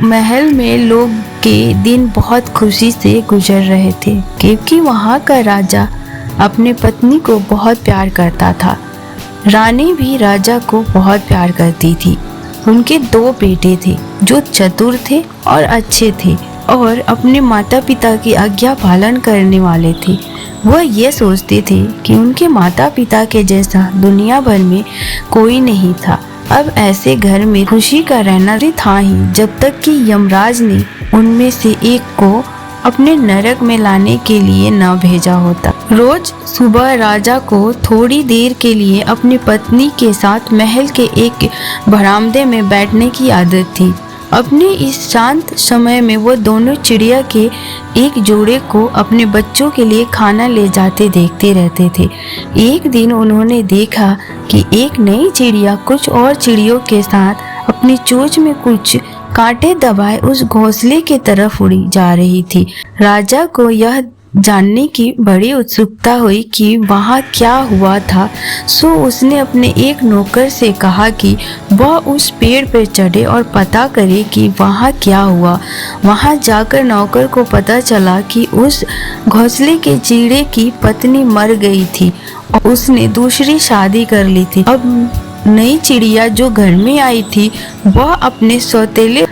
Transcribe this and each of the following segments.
महल में लोग के दिन बहुत खुशी से गुजर रहे थे, क्योंकि वहाँ का राजा अपने पत्नी को बहुत प्यार करता था। रानी भी राजा को बहुत प्यार करती थी। उनके 2 बेटे थे जो चतुर थे और अच्छे थे और अपने माता पिता की आज्ञा पालन करने वाले थे। वह ये सोचते थे कि उनके माता पिता के जैसा दुनिया भर में कोई नहीं था। अब ऐसे घर में खुशी का रहना भी था ही, जब तक कि यमराज ने उनमें से एक को अपने नरक में लाने के लिए न भेजा होता। रोज सुबह राजा को थोड़ी देर के लिए अपनी पत्नी के साथ महल के एक बरामदे में बैठने की आदत थी। अपने इस शांत समय में वो दोनों चिड़िया के एक जोड़े को अपने बच्चों के लिए खाना ले जाते देखते रहते थे। एक दिन उन्होंने देखा कि एक नई चिड़िया कुछ और चिड़ियों के साथ अपनी चोंच में कुछ कांटे दबाए उस घोंसले की तरफ उड़ी जा रही थी। राजा को यह जानने की बड़ी उत्सुकता हुई कि वहाँ क्या हुआ था, सो उसने अपने एक नौकर से कहा कि वह उस पेड़ पर चढ़े और पता करे कि वहाँ क्या हुआ। वहाँ जाकर नौकर को पता चला कि उस घोंसले के चिड़े की पत्नी मर गई थी और उसने दूसरी शादी कर ली थी। अब नई चिड़िया जो घर में आई थी वह अपने सौतेले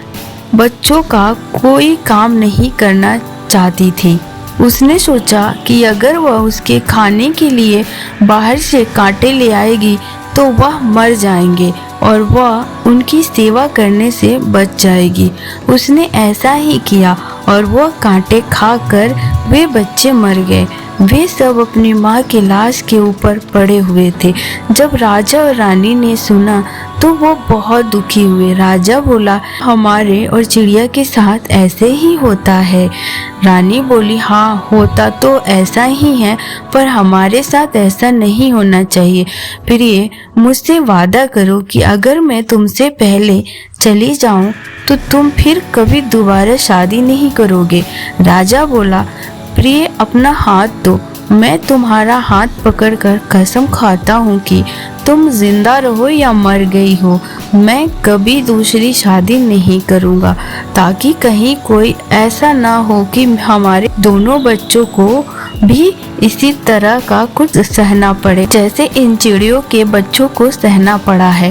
बच्चों का कोई काम नहीं करना चाहती थी। उसने सोचा कि अगर वह उसके खाने के लिए बाहर से कांटे ले आएगी तो वह मर जाएंगे और वह उनकी सेवा करने से बच जाएगी। उसने ऐसा ही किया और वह कांटे खाकर वे बच्चे मर गए। वे सब अपनी माँ की लाश के ऊपर पड़े हुए थे। जब राजा और रानी ने सुना तो वो बहुत दुखी हुए। राजा बोला, हमारे और चिड़िया के साथ ऐसे ही होता है। रानी बोली, हाँ होता तो ऐसा ही है, पर हमारे साथ ऐसा नहीं होना चाहिए। प्रिय, मुझसे वादा करो कि अगर मैं तुमसे पहले चली जाऊं तो तुम फिर कभी दोबारा शादी नहीं करोगे। राजा बोला, प्रिय अपना हाथ दो, मैं तुम्हारा हाथ पकड़कर कसम खाता हूँ कि तुम जिंदा रहो या मर गई हो, मैं कभी दूसरी शादी नहीं करूँगा, ताकि कहीं कोई ऐसा ना हो कि हमारे दोनों बच्चों को भी इसी तरह का कुछ सहना पड़े जैसे इन चिड़ियों के बच्चों को सहना पड़ा है।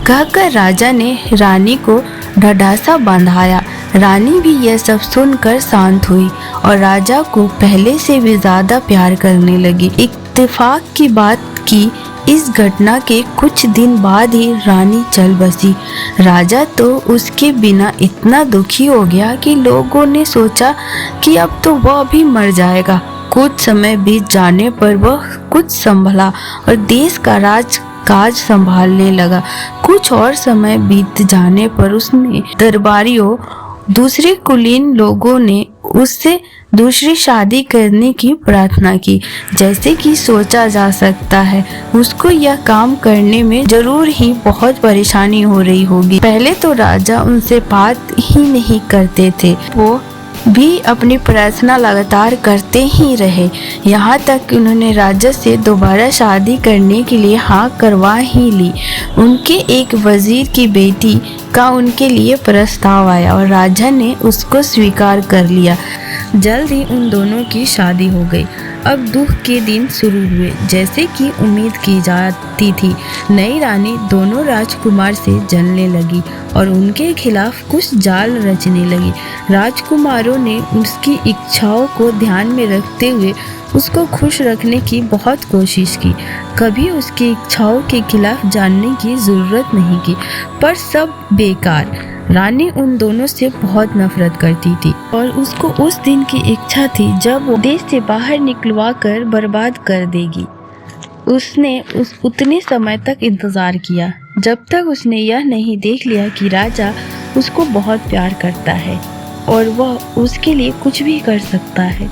कहकर राजा ने रानी को ढाढ़सा बंधाया। रानी भी यह सब सुनकर शांत हुई और राजा को पहले से भी ज्यादा प्यार करने लगी। इत्तेफाक की बात की इस घटना के कुछ दिन बाद ही रानी चल बसी। राजा तो उसके बिना इतना दुखी हो गया कि लोगों ने सोचा कि अब तो वह भी मर जाएगा। कुछ समय बीत जाने पर वह कुछ संभला और देश का काज संभालने लगा। कुछ और समय बीत जाने पर उसने दरबारियों दूसरे कुलीन लोगों ने उससे दूसरी शादी करने की प्रार्थना की। जैसे कि सोचा जा सकता है, उसको यह काम करने में जरूर ही बहुत परेशानी हो रही होगी। पहले तो राजा उनसे बात ही नहीं करते थे, वो भी अपनी प्रार्थना लगातार करते ही रहे, यहाँ तक कि उन्होंने राजा से दोबारा शादी करने के लिए हाँ करवा ही ली। उनके एक वजीर की बेटी का उनके लिए प्रस्ताव आया और राजा ने उसको स्वीकार कर लिया। जल्द ही उन दोनों की शादी हो गई। अब दुख के दिन शुरू हुए। जैसे कि उम्मीद की जाती थी, नई रानी दोनों राजकुमार से जलने लगी और उनके खिलाफ कुछ जाल रचने लगी। राजकुमारों ने उसकी इच्छाओं को ध्यान में रखते हुए उसको खुश रखने की बहुत कोशिश की, कभी उसकी इच्छाओं के खिलाफ जानने की जरूरत नहीं की, पर सब बेकार। रानी उन दोनों से बहुत नफरत करती थी और उसको उस दिन की इच्छा थी जब वो देश से बाहर निकलवा कर बर्बाद कर देगी। उसने उतने समय तक इंतजार किया जब तक उसने यह नहीं देख लिया कि राजा उसको बहुत प्यार करता है और वह उसके लिए कुछ भी कर सकता है।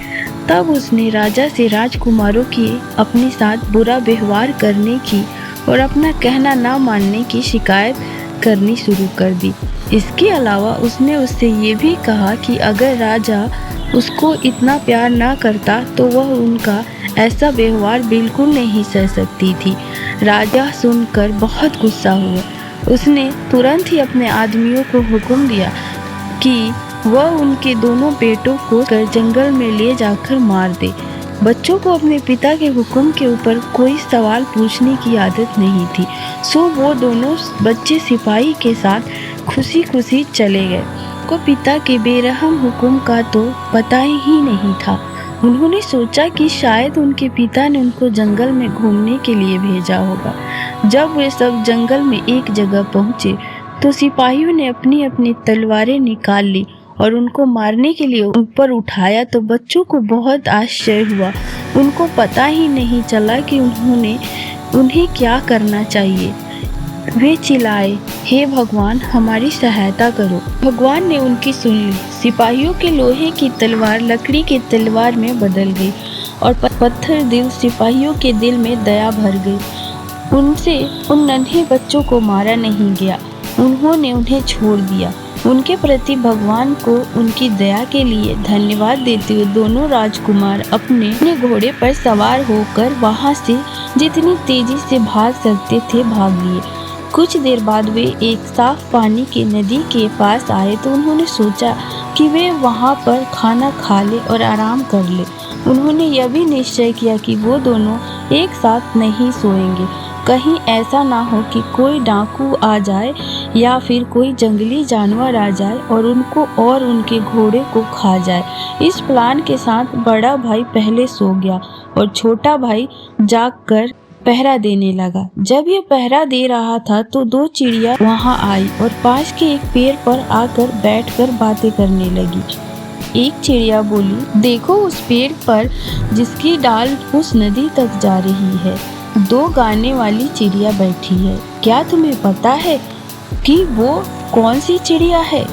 तब उसने राजा से राजकुमारों की अपने साथ बुरा व्यवहार करने की और अपना कहना ना मानने की शिकायत करनी शुरू कर दी। इसके अलावा उसने उससे ये भी कहा कि अगर राजा उसको इतना प्यार ना करता तो वह उनका ऐसा व्यवहार बिल्कुल नहीं सह सकती थी। राजा सुनकर बहुत गुस्सा हुआ। उसने तुरंत ही अपने आदमियों को हुक्म दिया कि वह उनके दोनों बेटों को जंगल में ले जाकर मार दे। बच्चों को अपने पिता के हुक्म के ऊपर कोई सवाल पूछने की आदत नहीं थी, सो वो दोनों बच्चे सिपाही के साथ खुशी खुशी चले गए। को पिता के बेरहम हुक्म का तो पता ही नहीं था। उन्होंने सोचा कि शायद उनके पिता ने उनको जंगल में घूमने के लिए भेजा होगा। जब वे सब जंगल में एक जगह पहुंचे तो सिपाहियों ने अपनी अपनी तलवारें निकाल ली और उनको मारने के लिए ऊपर उठाया तो बच्चों को बहुत आश्चर्य हुआ। उनको पता ही नहीं चला कि उन्हें क्या करना चाहिए। वे चिल्लाए, हे भगवान, हमारी सहायता करो। भगवान ने उनकी सुन ली। सिपाहियों के लोहे की तलवार लकड़ी की तलवार में बदल गई और पत्थर दिल सिपाहियों के दिल में दया भर गई। उनसे उन नन्हे बच्चों को मारा नहीं गया, उन्होंने उन्हें छोड़ दिया। उनके प्रति भगवान को उनकी दया के लिए धन्यवाद देते हुए दोनों राजकुमार अपने घोड़े पर सवार होकर वहां से जितनी तेजी से भाग सकते थे भाग लिए। कुछ देर बाद वे एक साफ पानी की नदी के पास आए तो उन्होंने सोचा कि वे वहां पर खाना खा ले और आराम कर ले। उन्होंने यह भी निश्चय किया कि वो दोनों एक साथ नहीं सोएंगे, कहीं ऐसा ना हो कि कोई डाकू आ जाए या फिर कोई जंगली जानवर आ जाए और उनको और उनके घोड़े को खा जाए। इस प्लान के साथ बड़ा भाई पहले सो गया और छोटा भाई जागकर पहरा देने लगा। जब ये पहरा दे रहा था तो दो चिड़िया वहां आई और पास के एक पेड़ पर आकर बैठकर बातें करने लगी। एक चिड़िया बोली, देखो उस पेड़ पर जिसकी डाल उस नदी तक जा रही है, दो गाने वाली चिड़िया बैठी है। क्या तुम्हें पता है कि वो कौन सी चिड़िया है?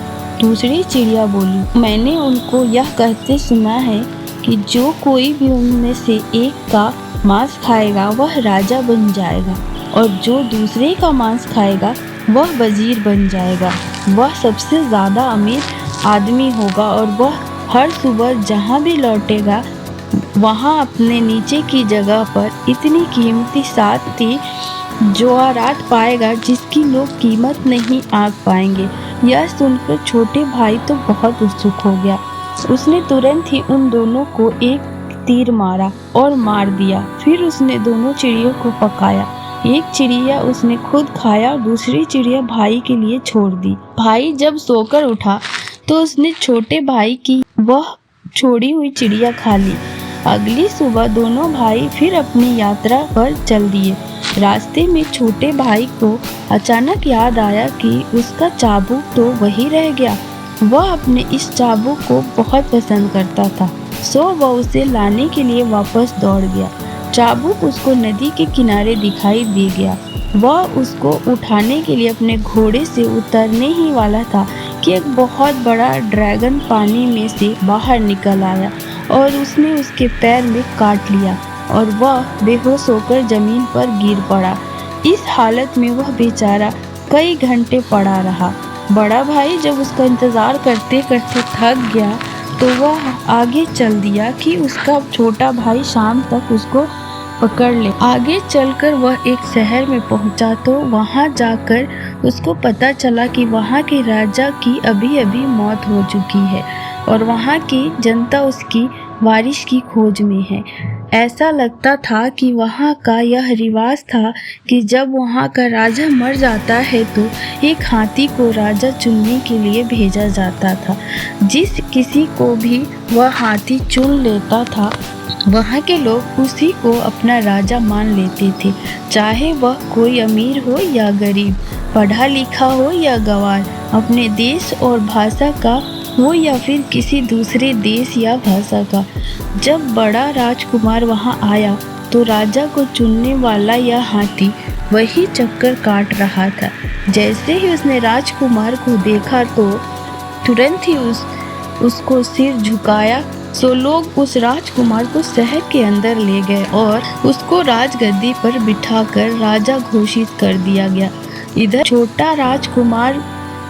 दूसरी चिड़िया बोली, मैंने उनको यह कहते सुना है कि जो कोई भी उनमें से एक का मांस खाएगा वह राजा बन जाएगा और जो दूसरे का मांस खाएगा वह वजीर बन जाएगा। वह सबसे ज्यादा अमीर आदमी होगा और वह हर सुबह जहाँ भी लौटेगा वहाँ अपने नीचे की जगह पर इतनी कीमती साथी जवाहरात पाएगा जिसकी लोग कीमत नहीं आंक पाएंगे। यह सुनकर छोटे भाई तो बहुत उत्सुक हो गया। उसने तुरंत ही उन दोनों को एक तीर मारा और मार दिया। फिर उसने दोनों चिड़ियों को पकाया। एक चिड़िया उसने खुद खाया और दूसरी चिड़िया भाई के लिए छोड़ दी। भाई जब सोकर उठा तो उसने छोटे भाई की वह छोड़ी हुई चिड़िया खा ली। अगली सुबह दोनों भाई फिर अपनी यात्रा पर चल दिए। रास्ते में छोटे भाई को अचानक याद आया कि उसका चाबुक तो वही रह गया। वह अपने इस चाबुक को बहुत पसंद करता था, सो वह उसे लाने के लिए वापस दौड़ गया। चाबुक उसको नदी के किनारे दिखाई दे गया। वह उसको उठाने के लिए अपने घोड़े से उतरने ही वाला था कि एक बहुत बड़ा ड्रैगन पानी में से बाहर निकल आया और उसने उसके पैर में काट लिया और वह बेहोश होकर जमीन पर गिर पड़ा। इस हालत में वह बेचारा कई घंटे पड़ा रहा। बड़ा भाई जब उसका इंतजार करते करते थक गया तो वह आगे चल दिया कि उसका छोटा भाई शाम तक उसको पकड़ ले। आगे चलकर वह एक शहर में पहुंचा तो वहां जाकर उसको पता चला कि वहां के राजा की अभी अभी मौत हो चुकी है और वहां की जनता उसकी वारिस की खोज में है। ऐसा लगता था कि वहाँ का यह रिवाज था कि जब वहाँ का राजा मर जाता है तो एक हाथी को राजा चुनने के लिए भेजा जाता था। जिस किसी को भी वह हाथी चुन लेता था वहाँ के लोग उसी को अपना राजा मान लेते थे, चाहे वह कोई अमीर हो या गरीब, पढ़ा लिखा हो या गंवार, अपने देश और भाषा का हो या फिर किसी दूसरे देश या भाषा का। जब बड़ा राजकुमार वहां आया तो राजा को चुनने वाला यह हाथी वही चक्कर काट रहा था। जैसे ही उसने राजकुमार को देखा तो तुरंत ही उसको सिर झुकाया। सो लोग उस राजकुमार को शहर के अंदर ले गए और उसको राजगद्दी पर बिठाकर राजा घोषित कर दिया गया। इधर छोटा राजकुमार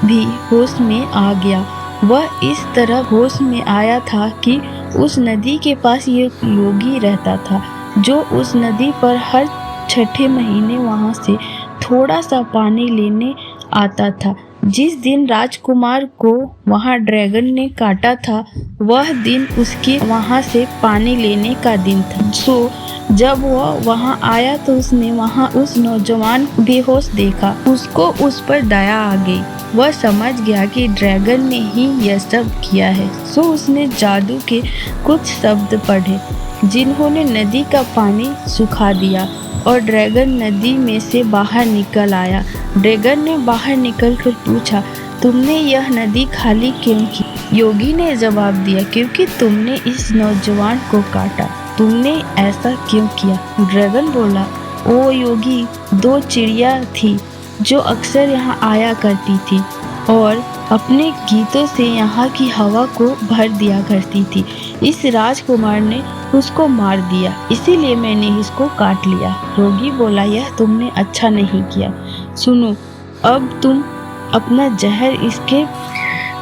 भी होश में आ गया। वह इस तरह होश में आया था कि उस नदी के पास ये योगी रहता था जो उस नदी पर हर छठे महीने वहां से थोड़ा सा पानी लेने आता था। जिस दिन राजकुमार को वहाँ ड्रैगन ने काटा था वह दिन उसके वहाँ से पानी लेने का दिन था। जब वह वहाँ आया तो उसने वहाँ उस नौजवान बेहोश देखा। उसको उस पर दया आ गई। वह समझ गया कि ड्रैगन ने ही यह सब किया है। उसने जादू के कुछ शब्द पढ़े जिन्होंने नदी का पानी सुखा दिया और ड्रैगन नदी में से बाहर निकल आया। ड्रैगन ने बाहर निकलकर पूछा, तुमने यह नदी खाली क्यों की? योगी ने जवाब दिया, क्योंकि तुमने इस नौजवान को काटा। तुमने ऐसा क्यों किया? ड्रैगन बोला, ओ योगी, 2 चिड़िया थी जो अक्सर यहाँ आया करती थी और अपने गीतों से यहाँ की हवा को भर दिया करती थी। इस राजकुमार ने उसको मार दिया, इसीलिए मैंने इसको काट लिया। योगी बोला, यह तुमने अच्छा नहीं किया। सुनो, अब तुम अपना जहर इसके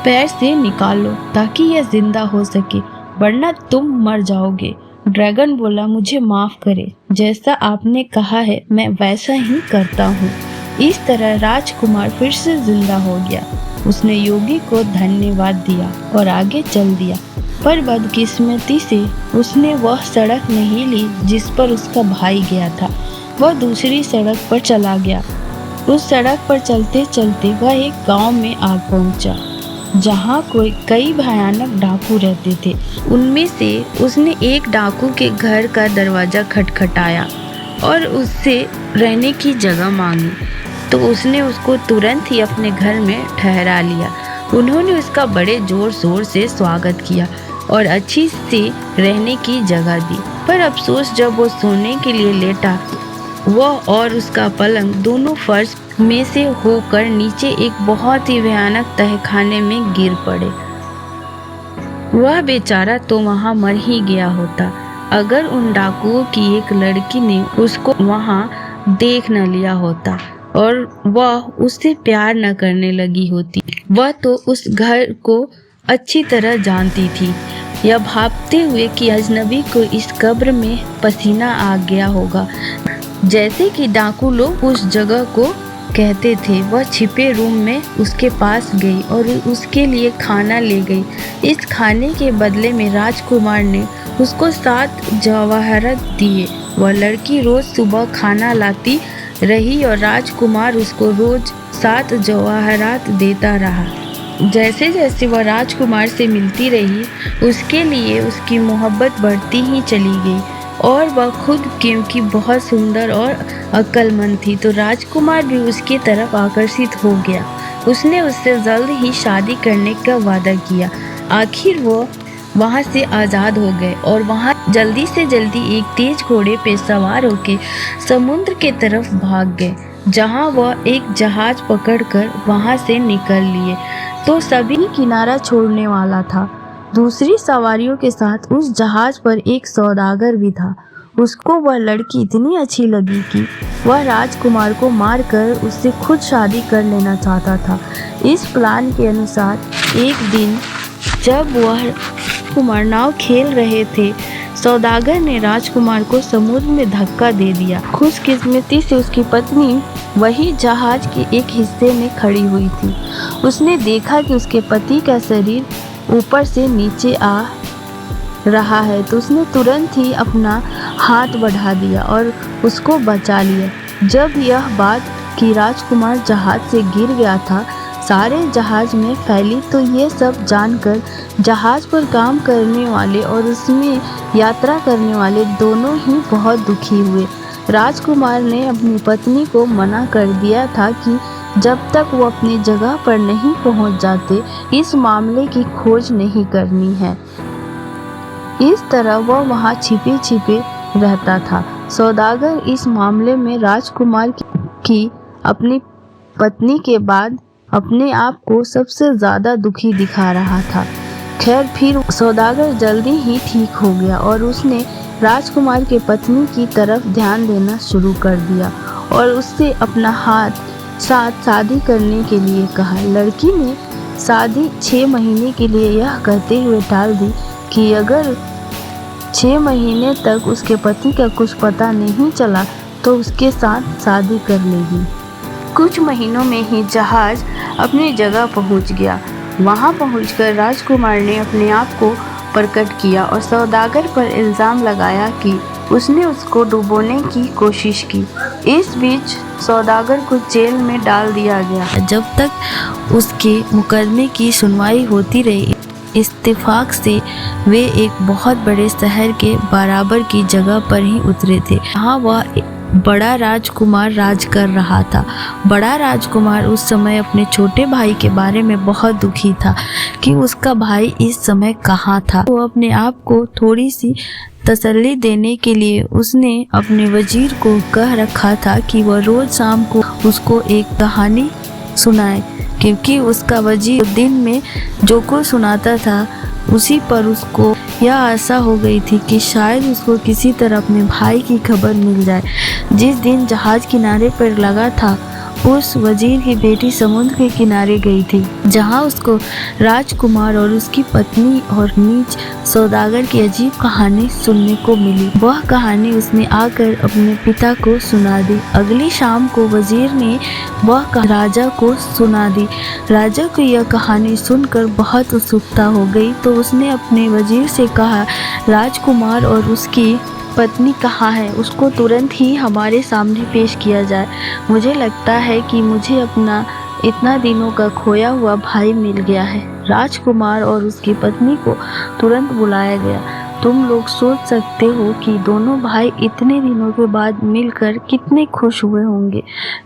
पैर से निकालो ताकि यह जिंदा हो सके, वरना तुम मर जाओगे। ड्रैगन बोला, मुझे माफ करें, जैसा आपने कहा है मैं वैसा ही करता हूँ। इस तरह राजकुमार फिर से जिंदा हो गया। उसने योगी को धन्यवाद दिया और आगे चल दिया, पर बदकिस्मती से उसने वह सड़क नहीं ली जिस पर उसका भाई गया था। वह दूसरी सड़क पर चला गया। उस सड़क पर चलते चलते वह एक गांव में आ पहुंचा जहां कई भयानक डाकू रहते थे। उनमें से उसने एक डाकू के घर का दरवाजा खटखटाया और उससे रहने की जगह मांगी, तो उसने उसको तुरंत ही अपने घर में ठहरा लिया। उन्होंने उसका बड़े जोर शोर से स्वागत किया और अच्छी से रहने की जगह दी। पर अफसोस, जब वो सोने के लिए लेटा, वह और उसका पलंग दोनों फर्श में से होकर नीचे एक बहुत ही भयानक तहखाने में गिर पड़े। वह बेचारा तो वहां मर ही गया होता अगर उन डाकुओं की एक लड़की ने उसको वहां देख न लिया होता और वह उससे प्यार न करने लगी होती। वह तो उस घर को अच्छी तरह जानती थी, यह भापते हुए कि अजनबी को इस कब्र में पसीना आ गया होगा। जैसे कि डाकू लोग उस जगह को कहते थे, वह छिपे रूम में उसके पास गई और उसके लिए खाना ले गई। इस खाने के बदले में राजकुमार ने उसको 7 जवाहरात दिए। वह लड़की रोज सुबह खाना लाती रही और राजकुमार उसको रोज 7 जवाहरात देता रहा। जैसे जैसे वह राजकुमार से मिलती रही, उसके लिए उसकी मोहब्बत बढ़ती ही चली गई और वह खुद क्योंकि बहुत सुंदर और अक्लमंद थी, तो राजकुमार भी उसकी तरफ आकर्षित हो गया। उसने उससे जल्द ही शादी करने का वादा किया। आखिर वो वहाँ से आज़ाद हो गए और वहाँ जल्दी से जल्दी एक तेज घोड़े पे सवार होकर समुद्र के तरफ भाग गए, जहाँ वह एक जहाज पकड़कर वहाँ से निकल लिए तो सभी किनारा छोड़ने वाला था। दूसरी सवारियों के साथ उस जहाज पर एक सौदागर भी था। उसको वह लड़की इतनी अच्छी लगी कि वह राजकुमार को मारकर उससे खुद शादी कर लेना चाहता था। इस प्लान के अनुसार एक दिन जब वह कुमार नाव खेल रहे थे, सौदागर ने राजकुमार को समुद्र में धक्का दे दिया। खुशकिस्मती से उसकी पत्नी वही जहाज के एक हिस्से में खड़ी हुई थी। उसने देखा कि उसके पति का शरीर ऊपर से नीचे आ रहा है, तो उसने तुरंत ही अपना हाथ बढ़ा दिया और उसको बचा लिया। जब यह बात कि राजकुमार जहाज से गिर गया था सारे जहाज में फैली, तो ये सब जानकर जहाज पर काम करने वाले और उसमें यात्रा करने वाले दोनों ही बहुत दुखी हुए। राजकुमार ने अपनी पत्नी को मना कर दिया था कि जब तक वो अपनी जगह पर नहीं पहुंच जाते, इस मामले की खोज नहीं करनी है। इस तरह वह वहां छिपे छिपे रहता था। सौदागर इस मामले में राजकुमार की अपनी पत्नी के बाद अपने आप को सबसे ज़्यादा दुखी दिखा रहा था। खैर, फिर सौदागर जल्दी ही ठीक हो गया और उसने राजकुमार के पत्नी की तरफ ध्यान देना शुरू कर दिया और उससे अपना साथ शादी करने के लिए कहा। लड़की ने शादी 6 महीने के लिए यह कहते हुए टाल दी कि अगर 6 महीने तक उसके पति का कुछ पता नहीं चला तो उसके साथ शादी कर लेगी। कुछ महीनों में ही जहाज अपनी जगह पहुंच गया। वहां पहुंचकर राजकुमार ने अपने आप को प्रकट किया और सौदागर पर इल्ज़ाम लगाया कि उसने उसको डुबोने की कोशिश की। इस बीच सौदागर को जेल में डाल दिया गया जब तक उसके मुकदमे की सुनवाई होती रही। इत्तेफाक से वे एक बहुत बड़े शहर के बराबर की जगह पर ही उतरे थे। यहाँ वह बड़ा राजकुमार राज कर रहा था। बड़ा राजकुमार उस समय अपने छोटे भाई के बारे में बहुत दुखी था कि उसका भाई इस समय कहाँ था। वो अपने आप को थोड़ी सी तसल्ली देने के लिए उसने अपने वजीर को कह रखा था कि वह रोज शाम को उसको एक कहानी सुनाए, क्योंकि उसका वजीर दिन में जो कुछ सुनाता था उसी पर उसको यह आशा हो गई थी कि शायद उसको किसी तरह अपने भाई की खबर मिल जाए। जिस दिन जहाज किनारे पर लगा था उस वजीर की बेटी समुद्र के किनारे गई थी, जहां उसको राजकुमार और उसकी पत्नी और नीच सौदागर की अजीब कहानी सुनने को मिली। वह कहानी उसने आकर अपने पिता को सुना दी। अगली शाम को वजीर ने वह राजा को सुना दी। राजा को यह कहानी सुनकर बहुत उत्सुकता हो गई, तो उसने अपने वजीर से कहा, राजकुमार और उसकी पत्नी कहाँ है? उसको तुरंत ही हमारे सामने पेश किया जाए। मुझे लगता है कि मुझे अपना इतना दिनों का खोया हुआ भाई मिल गया है। राजकुमार और उसकी पत्नी को तुरंत बुलाया गया। तुम लोग सोच सकते हो कि दोनों भाई इतने दिनों के बाद मिलकर कितने खुश हुए होंगे।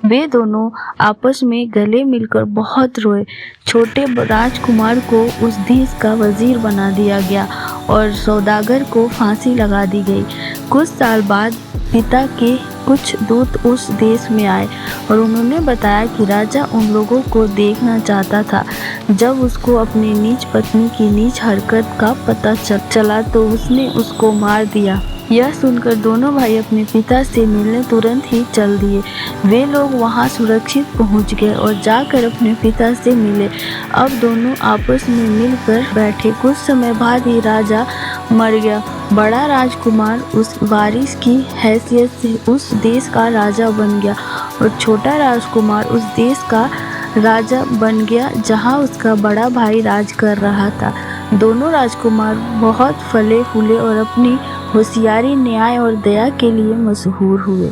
वे दोनों आपस में गले मिलकर बहुत रोए। छोटे राजकुमार को उस देश का वजीर बना दिया गया और सौदागर को फांसी लगा दी गई। कुछ साल बाद पिता के कुछ दूत उस देश में आए और उन्होंने बताया कि राजा उन लोगों को देखना चाहता था। जब उसको अपनी नीच पत्नी की नीच हरकत का पता चला तो उसने उसको मार दिया। यह सुनकर दोनों भाई अपने पिता से मिलने तुरंत ही चल दिए। वे लोग वहां सुरक्षित पहुंच गए और जाकर अपने पिता से मिले। अब दोनों आपस में मिलकर बैठे। कुछ समय बाद ही राजा मर गया। बड़ा राजकुमार उस वारिस की हैसियत से उस देश का राजा बन गया और छोटा राजकुमार उस देश का राजा बन गया जहां उसका बड़ा भाई राज कर रहा था। दोनों राजकुमार बहुत फले फूले और अपनी होशियारी, न्याय और दया के लिए मशहूर हुए।